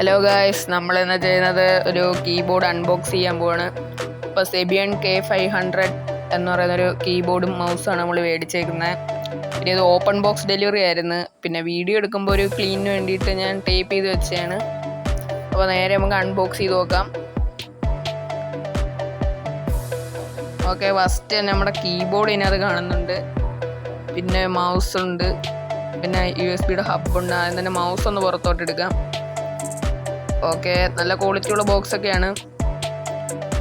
Hello guys, നമ്മളിന്ന് ചെയ്യുന്നത് ഒരു കീബോർഡ് അൺബോക്സ് ചെയ്യാൻ പോവാണ്. ഇപ്പോൾ സെബിയൺ K500 എന്ന് പറയുന്നൊരു കീബോർഡും മൗസാണ് നമ്മൾ മേടിച്ചേക്കുന്നത്. പിന്നെ ഇത് ഓപ്പൺ ബോക്സ് ഡെലിവറി ആയിരുന്നു. പിന്നെ വീഡിയോ എടുക്കുമ്പോൾ ഒരു ക്ലീനിന് വേണ്ടിയിട്ട് ഞാൻ ടേപ്പ് ചെയ്ത് വെച്ചതാണ്. അപ്പോൾ നേരെ നമുക്ക് അൺബോക്സ് ചെയ്ത് നോക്കാം. ഓക്കെ, ഫസ്റ്റ് തന്നെ നമ്മുടെ കീബോർഡ് ഇതിനകത്ത് കാണുന്നുണ്ട്. പിന്നെ മൗസ് ഉണ്ട്, പിന്നെ USB-യുടെ ഹബ്ബുണ്ട്. ആദ്യം തന്നെ മൗസ് ഒന്ന് പുറത്തോട്ട് എടുക്കാം. ഓക്കെ, നല്ല ക്വാളിറ്റിയുള്ള ബോക്സൊക്കെയാണ്.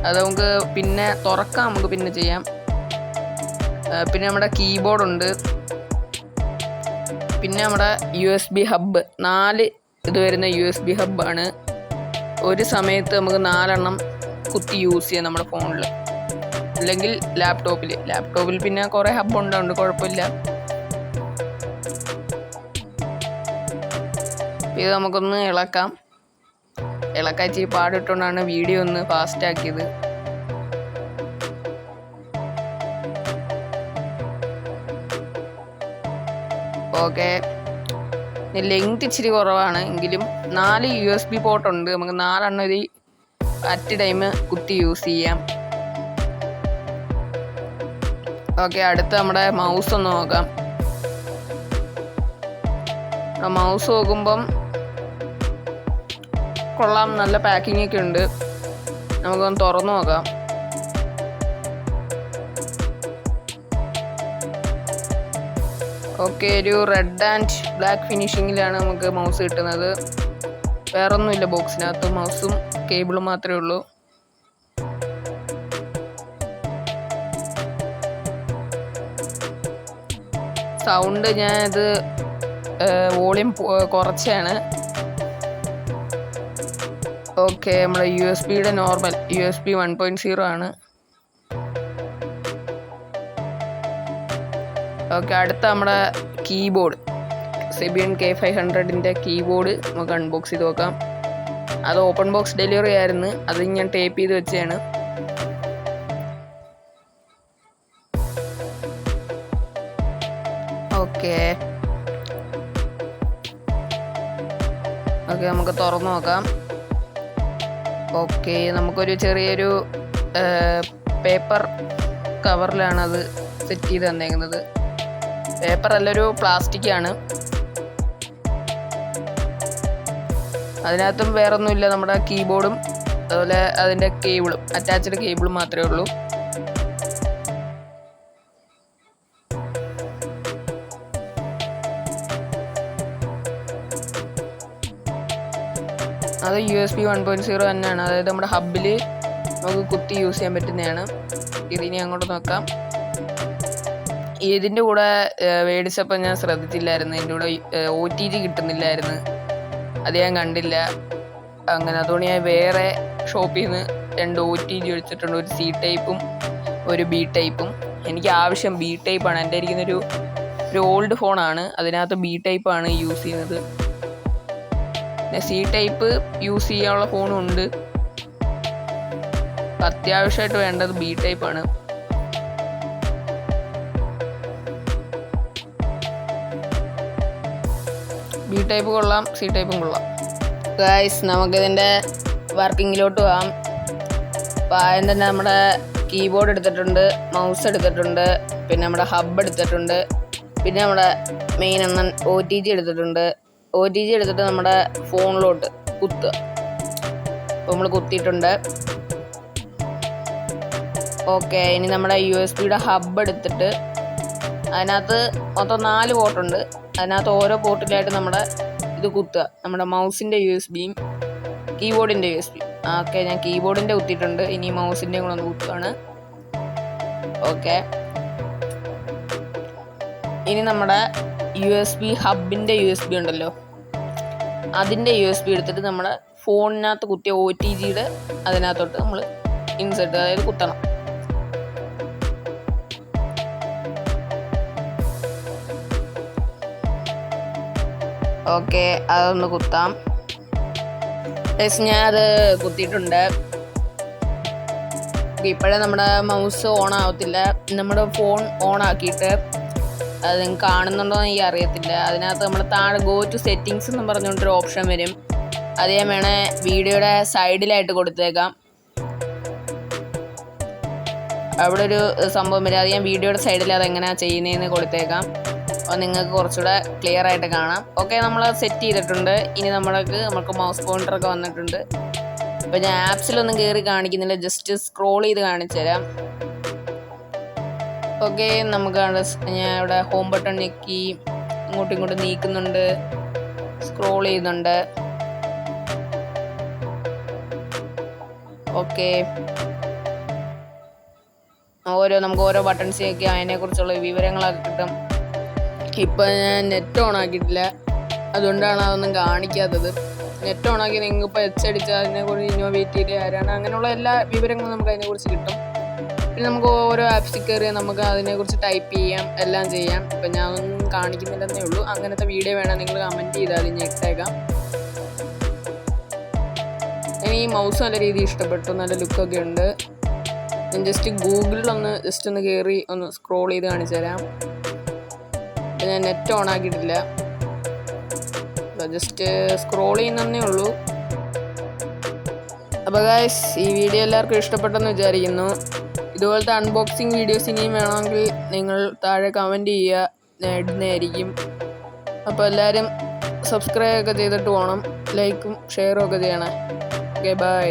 അത് നമുക്ക് പിന്നെ തുറക്കാം, നമുക്ക് പിന്നെ ചെയ്യാം. പിന്നെ നമ്മുടെ കീബോർഡുണ്ട്, പിന്നെ നമ്മുടെ USB ഹബ്ബ്, 4 ഇത് വരുന്ന USB ഹബ്ബാണ്. ഒരു സമയത്ത് നമുക്ക് 4 എണ്ണം കുത്തി യൂസ് ചെയ്യാം നമ്മുടെ ഫോണിൽ, അല്ലെങ്കിൽ ലാപ്ടോപ്പിൽ പിന്നെ കുറേ ഹബ്ബ് ഉണ്ട്, കുഴപ്പമില്ല. ഇത് നമുക്കൊന്ന് ഇളക്കാം. ഇളക്കാച്ചി പാടിട്ടുകൊണ്ടാണ് വീഡിയോ ഒന്ന് ഫാസ്റ്റ് ആക്കിയത്. ഓക്കെ, ലെങ്ത് ഇച്ചിരി കുറവാണ്, എങ്കിലും 4 USB പോർട്ടുണ്ട്. നമുക്ക് 4 എണ്ണം ഇത് അറ്റ് ടൈം കുത്തി യൂസ് ചെയ്യാം. ഓക്കെ, അടുത്ത് നമ്മുടെ മൗസ് ഒന്ന് നോക്കാം. മൗസ് നോക്കുമ്പം കൊള്ളാം, നല്ല പാക്കിംഗ് ഒക്കെ ഉണ്ട്. നമുക്കൊന്ന് തുറന്നു നോക്കാം. ഓക്കെ, ഒരു റെഡ് ആൻഡ് ബ്ലാക്ക് ഫിനിഷിങ്ങിലാണ് നമുക്ക് മൗസ് കിട്ടുന്നത്. വേറൊന്നുമില്ല ബോക്സിനകത്ത്, മൗസും കേബിളും മാത്രമേ ഉള്ളൂ. സൗണ്ട് ഞാനിത് വോളിയം കുറച്ചാണ്. ഓക്കെ, നമ്മുടെ USB-യുടെ നോർമൽ USB 1.0 ആണ്. ഓക്കെ, അടുത്ത നമ്മുടെ കീബോർഡ്, സെബിയൺ K500-ൻ്റെ കീബോർഡ് നമുക്ക് അൺബോക്സ് ചെയ്ത് നോക്കാം. അത് ഓപ്പൺ ബോക്സ് ഡെലിവറി ആയിരുന്നു, അത് ഞാൻ ടേപ്പ് ചെയ്ത് വെച്ചതാണ്. ഓക്കെ, നമുക്ക് തുറന്നു നോക്കാം. ഓക്കെ, നമുക്കൊരു ചെറിയൊരു പേപ്പർ കവറിലാണ് അത് സെറ്റ് ചെയ്ത് തന്നേക്കുന്നത്. പേപ്പർ അല്ലൊരു പ്ലാസ്റ്റിക്കാണ്. അതിനകത്തും വേറൊന്നുമില്ല, നമ്മുടെ കീബോർഡും അതുപോലെ അതിൻ്റെ കേബിളും, അറ്റാച്ച്ഡ് കേബിളും മാത്രമേ ഉള്ളൂ. അത് USB 1.0 തന്നെയാണ്, അതായത് നമ്മുടെ ഹബ്ബിൽ നമുക്ക് കുത്തി യൂസ് ചെയ്യാൻ പറ്റുന്നതാണ്. ഇതിനി അങ്ങോട്ട് നോക്കാം. ഇതിൻ്റെ കൂടെ മേടിച്ചപ്പോൾ ഞാൻ ശ്രദ്ധിച്ചില്ലായിരുന്നു, ഇതിൻ്റെ കൂടെ OTG കിട്ടുന്നില്ലായിരുന്നു. അത് ഞാൻ കണ്ടില്ല. അങ്ങനെ അതുകൊണ്ട് ഞാൻ വേറെ ഷോപ്പിൽ നിന്ന് 2 OTG മേടിച്ചിട്ടുണ്ട്, ഒരു C ടൈപ്പും ഒരു B ടൈപ്പും. എനിക്ക് ആവശ്യം B ടൈപ്പാണ്. എൻ്റെ ഇരിക്കുന്നൊരു ഓൾഡ് ഫോണാണ്, അതിനകത്ത് B ടൈപ്പാണ് യൂസ് ചെയ്യുന്നത്. C ടൈപ്പ് യൂസ് ചെയ്യാനുള്ള ഫോണും ഉണ്ട്. അത്യാവശ്യമായിട്ട് വേണ്ടത് B ടൈപ്പാണ്. B ടൈപ്പ് കൊള്ളാം, C ടൈപ്പും കൊള്ളാം. ഗൈസ്, നമുക്കിതിൻ്റെ വർക്കിങ്ങിലോട്ട് പോകാം. അപ്പോൾ ആദ്യം തന്നെ നമ്മുടെ കീബോർഡ് എടുത്തിട്ടുണ്ട്, മൗസ് എടുത്തിട്ടുണ്ട്, പിന്നെ നമ്മുടെ ഹബ്ബ് എടുത്തിട്ടുണ്ട്, പിന്നെ നമ്മുടെ മെയിൻ എണ്ണം OTG എടുത്തിട്ടുണ്ട്. OTG എടുത്തിട്ട് നമ്മുടെ ഫോണിലോട്ട് കുത്തുക. അപ്പോൾ നമ്മൾ കുത്തിയിട്ടുണ്ട്. ഓക്കെ, ഇനി നമ്മുടെ USB-യുടെ ഹബ്ബ് എടുത്തിട്ട് അതിനകത്ത് മൊത്തം 4 പോർട്ടുണ്ട്. അതിനകത്ത് ഓരോ പോർട്ടിലായിട്ട് നമ്മുടെ ഇത് കുത്തുക, നമ്മുടെ മൗസിൻ്റെ USB-യും കീബോർഡിൻ്റെ USB. ഓക്കെ, ഞാൻ കീബോർഡിൻ്റെ കുത്തിയിട്ടുണ്ട്, ഇനി മൗസിൻ്റെ കൂടെ ഒന്ന് കുത്തുകയാണ്. ഓക്കെ, ഇനി നമ്മുടെ USB ഹബ്ബിൻ്റെ USB ഉണ്ടല്ലോ, അതിൻ്റെ USB എടുത്തിട്ട് നമ്മുടെ ഫോണിനകത്ത് കുത്തിയ OTGയുടെ അതിനകത്തോട്ട് നമ്മൾ ഇൻസെർട്ട്, അതായത് കുത്തണം. ഓക്കെ, അതൊന്ന് കുത്താം. ഞാനത് കുത്തിയിട്ടുണ്ട്. ഇപ്പോഴേ നമ്മുടെ മൗസ് ഓൺ ആവത്തില്ല. നമ്മുടെ ഫോൺ ഓൺ ആക്കിയിട്ട് അത് നിങ്ങൾക്ക് കാണുന്നുണ്ടോ എന്ന് എനിക്ക് അറിയത്തില്ല. അതിനകത്ത് നമ്മൾ താഴെ ഗോ ടു സെറ്റിങ്സ് എന്ന് പറഞ്ഞുകൊണ്ടൊരു ഓപ്ഷൻ വരും. അത് ഞാൻ വേണേ വീഡിയോയുടെ സൈഡിലായിട്ട് കൊടുത്തേക്കാം. അവിടെ ഒരു സംഭവം വരും, അത് ഞാൻ വീഡിയോയുടെ സൈഡിൽ അതെങ്ങനെയാണ് ചെയ്യുന്നതെന്ന് കൊടുത്തേക്കാം. അപ്പോൾ നിങ്ങൾക്ക് കുറച്ചുകൂടെ ക്ലിയർ ആയിട്ട് കാണാം. ഓക്കെ, നമ്മൾ സെറ്റ് ചെയ്തിട്ടുണ്ട്. ഇനി നമുക്ക് മൗസ് പോയിന്ററൊക്കെ വന്നിട്ടുണ്ട്. അപ്പോൾ ഞാൻ ആപ്സിലൊന്നും കയറി കാണിക്കുന്നില്ല, ജസ്റ്റ് സ്ക്രോൾ ചെയ്ത് കാണിച്ചു തരാം. ഓക്കെ, ഞാൻ ഇവിടെ ഹോം ബട്ടൺ ഞെക്കി ഇങ്ങോട്ടും ഇങ്ങോട്ടും നീക്കുന്നുണ്ട്, സ്ക്രോൾ ചെയ്യുന്നുണ്ട്. ഓക്കെ, നമുക്ക് ഓരോ ബട്ടൺസ് ഞെക്കി അതിനെക്കുറിച്ചുള്ള വിവരങ്ങളൊക്കെ കിട്ടും. ഇപ്പം ഞാൻ നെറ്റ് ഓൺ ആക്കിയിട്ടില്ല, അതുകൊണ്ടാണ് അതൊന്നും കാണിക്കാത്തത്. നെറ്റ് ഓൺ ആക്കി നിങ്ങൾക്കിപ്പോൾ അടിച്ചാൽ അതിനെക്കുറിച്ച് ഇന്നോവേറ്റ് ചെയ്ത് ആരാണ് അങ്ങനെയുള്ള എല്ലാ വിവരങ്ങളും നമുക്ക് അതിനെക്കുറിച്ച് കിട്ടും. പിന്നെ നമുക്ക് ഓരോ ആപ്സിൽ കയറി നമുക്ക് അതിനെക്കുറിച്ച് ടൈപ്പ് ചെയ്യാം, എല്ലാം ചെയ്യാം. ഇപ്പം ഞാൻ ഒന്നും കാണിക്കുന്നില്ലെന്നേ ഉള്ളൂ. അങ്ങനത്തെ വീഡിയോ വേണം നിങ്ങൾ കമൻറ്റ് ചെയ്താൽ ഞാൻ ഇട്ടേക്കാം. എനിക്ക് ഈ മൗസ് നല്ല രീതിയിൽ ഇഷ്ടപ്പെട്ടു, നല്ല ലുക്കൊക്കെ ഉണ്ട്. ഞാൻ ജസ്റ്റ് ഗൂഗിളിലൊന്ന് കയറി ഒന്ന് സ്ക്രോൾ ചെയ്ത് കാണിച്ചു തരാം. ഞാൻ നെറ്റ് ഓൺ ആക്കിയിട്ടില്ല, ജസ്റ്റ് സ്ക്രോൾ ചെയ്യുന്നതേ ഉള്ളൂ. അപ്പോൾ ഗൈസ്, ഈ വീഡിയോ എല്ലാവർക്കും ഇഷ്ടപ്പെട്ടെന്ന് വിചാരിക്കുന്നു. ഇതുപോലത്തെ അൺബോക്സിങ് വീഡിയോസ് ഇനിയും വേണമെങ്കിൽ നിങ്ങൾ താഴെ കമൻറ്റ് ചെയ്യുക, ഞാൻ ഇടുന്നതായിരിക്കും. അപ്പോൾ എല്ലാവരും സബ്സ്ക്രൈബ് ഒക്കെ ചെയ്തിട്ട് പോകണം, ലൈക്കും ഷെയറും ഒക്കെ ചെയ്യണേ. Okay, by.